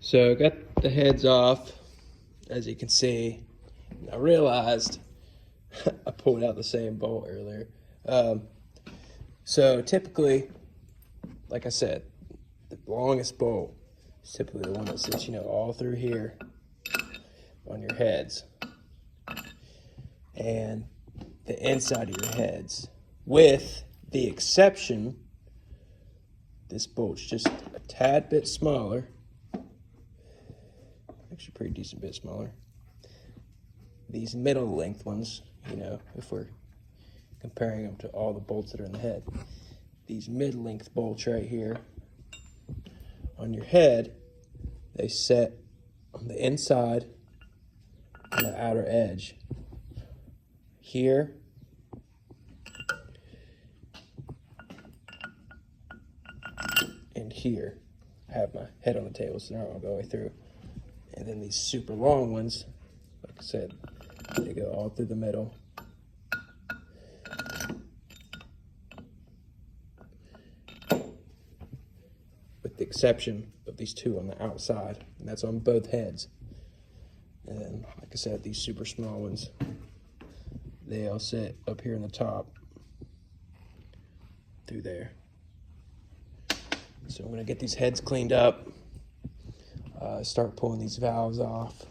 So I got the heads off, as you can see. I realized I pulled out the same bolt earlier. So typically, like I said, the longest bolt is typically the one that sits, all through here on your heads and the inside of your heads, with the exception, this bolt's just a tad bit smaller. Actually, pretty decent bit smaller. These middle length ones, if we're comparing them to all the bolts that are in the head, these mid-length bolts right here on your head, they set on the inside on the outer edge here and here. I have my head on the table, so they're not going to go all the way through. And then these super long ones, like I said, they go all through the middle. With the exception of these two on the outside, and that's on both heads. And then, like I said, these super small ones, they all sit up here in the top through there. So I'm going to get these heads cleaned up, start pulling these valves off.